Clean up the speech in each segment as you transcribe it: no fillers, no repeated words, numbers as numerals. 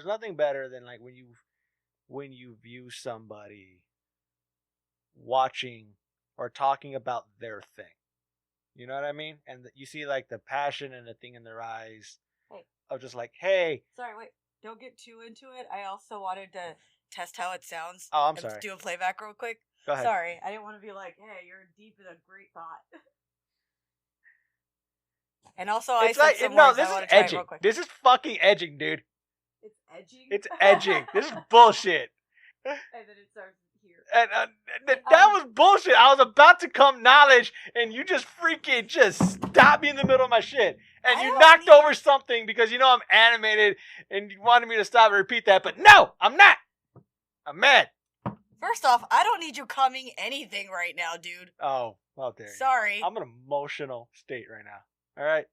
there's nothing better than like when you view somebody watching or talking about their thing. You know what I mean? And you see like the passion and the thing in their eyes of just like, hey. Sorry, wait. Don't get too into it. I also wanted to test how it sounds. Oh, I'm sorry. Do a playback real quick. Go ahead. Sorry, I didn't want to be like, hey, you're deep in a great thought. And also, it's I said like, no, this is edging. This is fucking edging, dude. It's edging? It's edging. This is bullshit. And then it starts here. And that was bullshit. I was about to come knowledge, and you just freaking just stopped me in the middle of my shit. And you knocked over something because you know I'm animated, and you wanted me to stop and repeat that. But no, I'm not. I'm mad. First off, I don't need you coming anything right now, dude. Oh, well, there. Sorry. I'm in an emotional state right now. All right.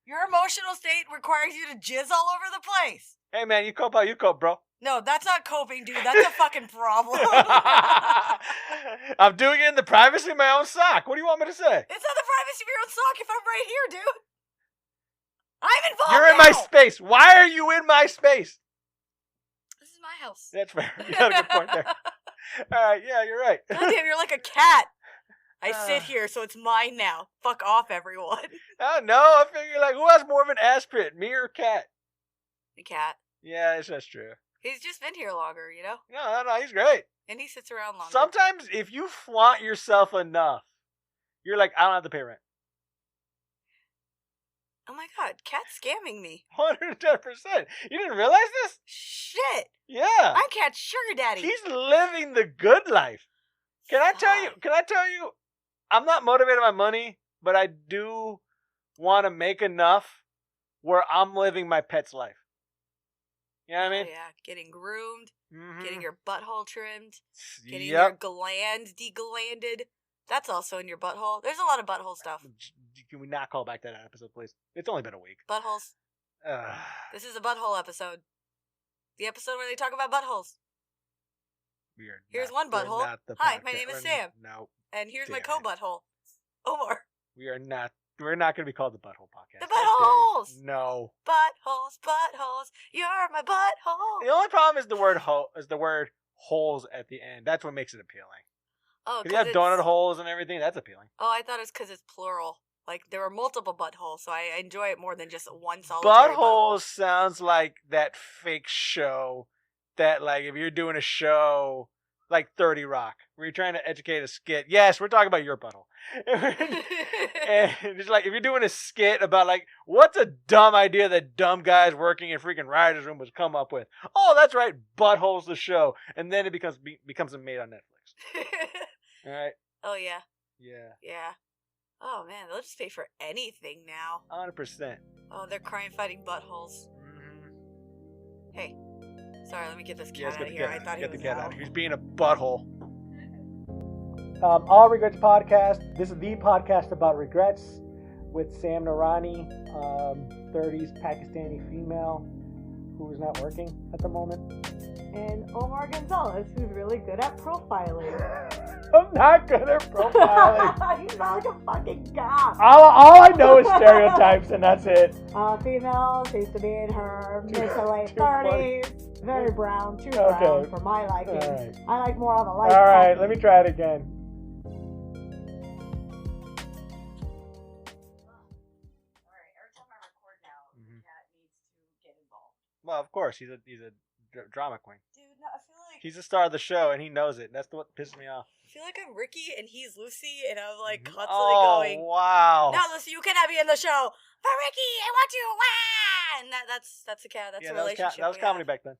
Your emotional state requires you to jizz all over the place. Hey, man, you cope how you cope, bro. No, that's not coping, dude. That's a fucking problem. I'm doing it in the privacy of my own sock. What do you want me to say? It's not the privacy of your own sock if I'm right here, dude. I'm involved. You're in my space. Why are you in my space? This is my house. That's fair. You got a good point there. All right, yeah, you're right. Goddamn, you're like a cat. I sit here, so it's mine now. Fuck off, everyone. Oh, no, I figure, like, who has more of an ass print, me or Cat? The cat. Yeah, that's true. He's just been here longer, you know? No, he's great. And he sits around longer. Sometimes, if you flaunt yourself enough, you're like, I don't have to pay rent. Oh my god, Cat's scamming me. 110%. You didn't realize this? Shit. Yeah. I'm Cat's sugar daddy. He's living the good life. Can I tell you, I'm not motivated by money, but I do want to make enough where I'm living my pet's life. You know what I mean? Yeah, getting groomed, mm-hmm. getting your butthole trimmed, getting your gland deglanded. That's also in your butthole. There's a lot of butthole stuff. Can we not call back that episode, please? It's only been a week. Buttholes. This is a butthole episode. The episode where they talk about buttholes. Here's one butthole. Hi, my name is Sam. No. And here's my co-butthole, Omar. We're not going to be called the Butthole Podcast. The Buttholes! No. Buttholes, you're my butthole. The only problem is the word holes at the end. That's what makes it appealing. Oh, because you have donut holes and everything. That's appealing. Oh, I thought it's because it's plural. Like, there were multiple buttholes, so I enjoy it more than just one solitary butthole. Buttholes sounds like that fake show that, like, if you're doing a show like 30 Rock, where you're trying to educate a skit. Yes, we're talking about your butthole. And it's like, if you're doing a skit about, like, what's a dumb idea that dumb guys working in freaking writer's room would come up with? Oh, that's right, Butthole's the show. And then it becomes made on Netflix. All right? Oh, yeah. Yeah. Yeah. Oh, man, they'll just pay for anything now. 100%. Oh, they're crime-fighting buttholes. Mm-hmm. Hey. Sorry, let me get this cat out of here. I thought he was out. He's being a butthole. All Regrets Podcast. This is the podcast about regrets with Sam Narani, 30s Pakistani female who is not working at the moment. And Omar Gonzalez, who's really good at profiling. I'm not good at profiling. You sound like a fucking cop. All I know is stereotypes, and that's it. Female seems to be in her mid to late 30s. Very brown, too brown for my liking. Right. I like more on the light. All right, let me try it again. Well, of course, he's a drama queen. Dude, no, I feel like he's the star of the show, and he knows it. That's what pisses me off. I feel like I'm Ricky, and he's Lucy, and I'm like constantly going. Oh wow! No, Lucy, you cannot be in the show. But Ricky, I want you. Wah! And that's a cat. That's a relationship. That was comedy back then.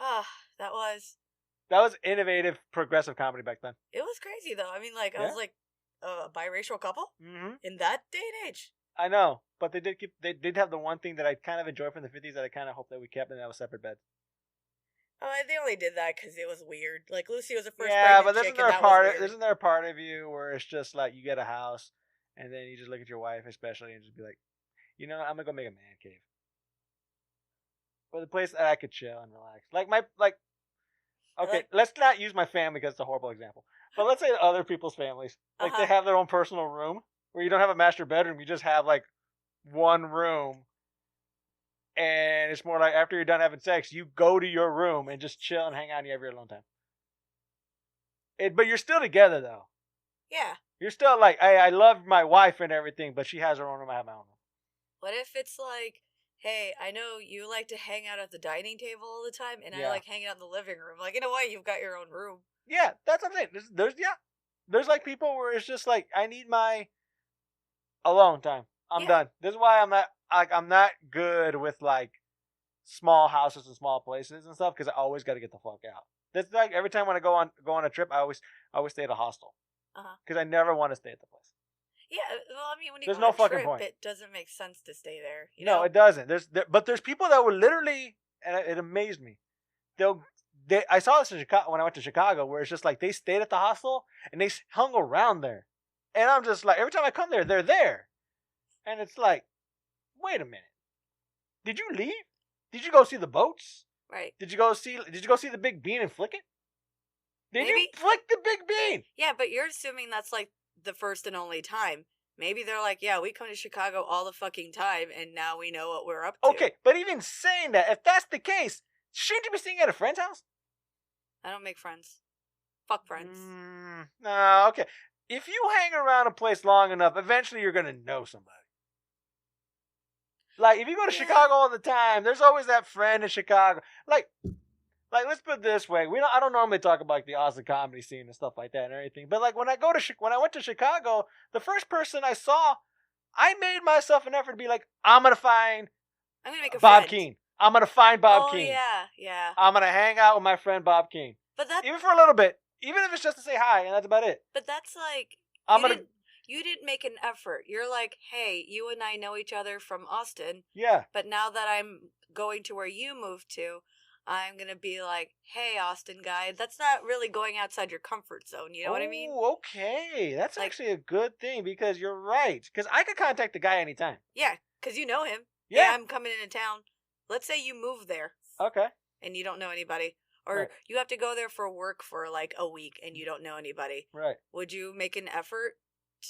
Ah, that was innovative, progressive comedy back then. It was crazy though. I mean, like I was like a biracial couple in that day and age. I know, but they did have the one thing that I kind of enjoyed from the 50s that I kind of hope that we kept, and that was separate beds. Oh, they only did that because it was weird. Like Lucy was the first. Yeah, but isn't there a part of you where it's just like you get a house, and then you just look at your wife, especially, and just be like, you know, I'm gonna go make a man cave, or the place that I could chill and relax. Okay, let's not use my family because it's a horrible example, but let's say other people's families, like they have their own personal room where you don't have a master bedroom, you just have like one room. And it's more like after you're done having sex, you go to your room and just chill and hang out and you have your alone time. But you're still together, though. Yeah. You're still like, I love my wife and everything, but she has her own room, I have my own room. What if it's like, hey, I know you like to hang out at the dining table all the time, and I like hanging out in the living room. Like, in a way, you've got your own room. Yeah, that's what I'm saying. There's like people where it's just like, I need my alone time. I'm done. This is why I'm not good with like small houses and small places and stuff, because I always got to get the fuck out. That's like every time when I go on a trip, I always stay at a hostel. Because I never want to stay at the place. Yeah, well, I mean, when you there's go no on a fucking trip, point. It doesn't make sense to stay there. No, it doesn't. There's people that will literally, and it amazed me. I saw this in Chicago when I went to Chicago, where it's just like they stayed at the hostel and they hung around there, and I'm just like, every time I come there, they're there, and it's like, wait a minute, did you leave? Did you go see the boats? Right. Did you go see the Big Bean and flick it? Did you flick the Big Bean? Yeah, but you're assuming that's like the first and only time. Maybe they're like, yeah, we come to Chicago all the fucking time, and now we know what we're up to. Okay, but even saying that, if that's the case, shouldn't you be staying at a friend's house? I don't make friends. Fuck friends. No, okay. If you hang around a place long enough, eventually you're gonna know somebody. Like, if you go to Chicago all the time, there's always that friend in Chicago. Like let's put it this way: I don't normally talk about like, the Austin comedy scene and stuff like that and everything. But like when I went to Chicago, the first person I saw, I made myself an effort to be like, I'm gonna make a Bob Keane. I'm gonna find Bob Keane. Oh yeah. I'm gonna hang out with my friend Bob Keane. But that's even for a little bit, even if it's just to say hi, and that's about it. But that's like you didn't make an effort. You're like, hey, you and I know each other from Austin. Yeah. But now that I'm going to where you moved to, I'm going to be like, hey, Austin guy. That's not really going outside your comfort zone. You know what I mean? Oh, okay. That's like, actually a good thing, because you're right. Because I could contact the guy anytime. Yeah, because you know him. Yeah. Hey, I'm coming into town. Let's say you move there. Okay. And you don't know anybody. Or you have to go there for work for like a week and you don't know anybody. Right. Would you make an effort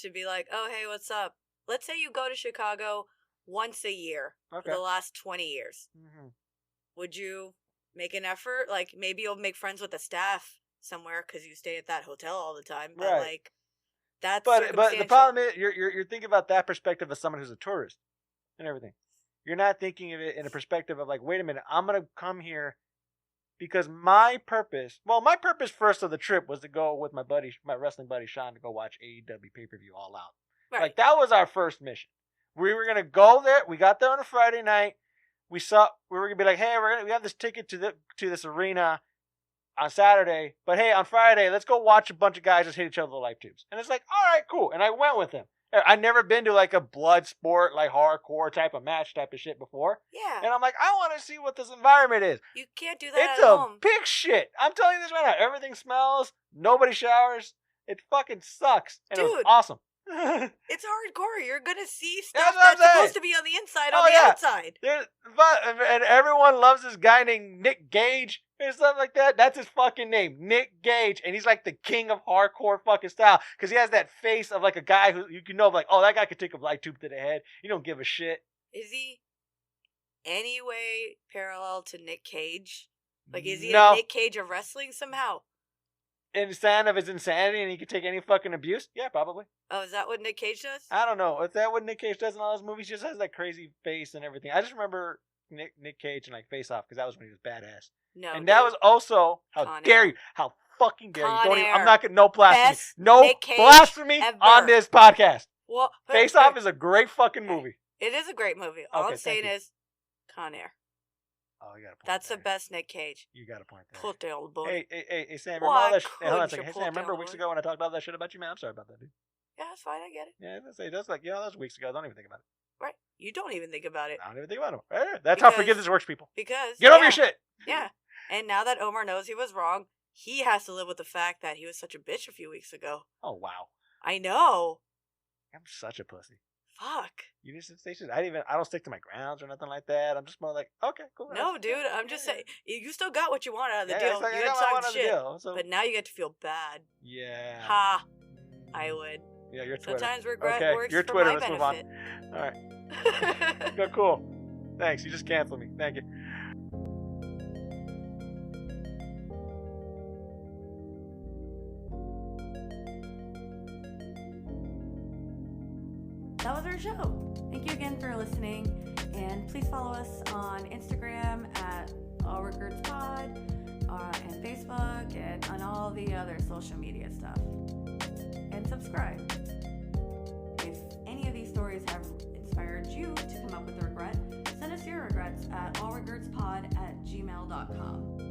to be like, oh, hey, what's up? Let's say you go to Chicago once a year for the last 20 years. Mm-hmm. Would you make an effort? Like, maybe you'll make friends with the staff somewhere because you stay at that hotel all the time. But, like, that's But the problem is, you're thinking about that perspective as someone who's a tourist and everything. You're not thinking of it in a perspective of, like, wait a minute, I'm going to come here because my purpose first of the trip was to go with my wrestling buddy Sean, to go watch AEW pay-per-view All Out. Right. Like, that was our first mission. We were going to go there. We got there on a Friday night. We were going to be like, hey, we have this ticket to this arena on Saturday, but hey, on Friday, let's go watch a bunch of guys just hit each other with light tubes. And it's like, all right, cool. And I went with him. I'd never been to like a blood sport, like hardcore type of match type of shit before. Yeah. And I'm like, I want to see what this environment is. You can't do that at home. It's a pig shit. I'm telling you this right now. Everything smells. Nobody showers. It fucking sucks. And it was awesome. It's hardcore. You're going to see stuff that's supposed to be on the inside on the outside. And everyone loves this guy named Nick Gage or something like that. That's his fucking name, Nick Gage. And he's like the king of hardcore fucking style, because he has that face of like a guy who you can know, like, oh, that guy could take a light tube to the head. You don't give a shit. Is he any way parallel to Nick Cage? Like, is he a Nick Cage of wrestling somehow? Insane of his insanity, and he could take any fucking abuse? Yeah, probably. Oh, is that what Nick Cage does? I don't know. Is that what Nick Cage does in all his movies? He just has that crazy face and everything. I just remember Nick Cage and like Face Off, because that was when he was badass. No, and that was also how dare you? How fucking dare you? I'm not gonna blasphemy. Blasphemy on this podcast. Well, Face Off is a great fucking movie. It is a great movie. All I'm saying is Con Air. Oh, you got a point. That's the best Nick Cage. You got a point there. Put the old boy. Hey, Sam, remember all that shit? Hey, hold on a second. Hey, Sam, remember weeks ago when I talked about that shit about you, man? I'm sorry about that, dude. Yeah, that's fine. I get it. Yeah, that's like, that was weeks ago. Don't even think about it. Right. You don't even think about it. I don't even think about it. Right. That's how forgiveness works, people. Because. Get over your shit. Yeah. And now that Omar knows he was wrong, he has to live with the fact that he was such a bitch a few weeks ago. Oh, wow. I know. I'm such a pussy. Fuck. You need some stations. I don't stick to my grounds or nothing like that. I'm just more like, okay, cool. No, dude, I'm just saying, you still got what you want out of the deal. Like, you had some shit, but now you get to feel bad. Yeah. Ha. I would. Yeah, your Twitter. Sometimes regret works your for Twitter. my Let's benefit. move on. All right. Go cool. Thanks. You just canceled me. Thank you. That was our show. Thank you again for listening. And please follow us on Instagram at Regerts and Facebook and on all the other social media stuff. And subscribe. If any of these stories have inspired you to come up with a regret, send us your regrets at allregertspod@gmail.com.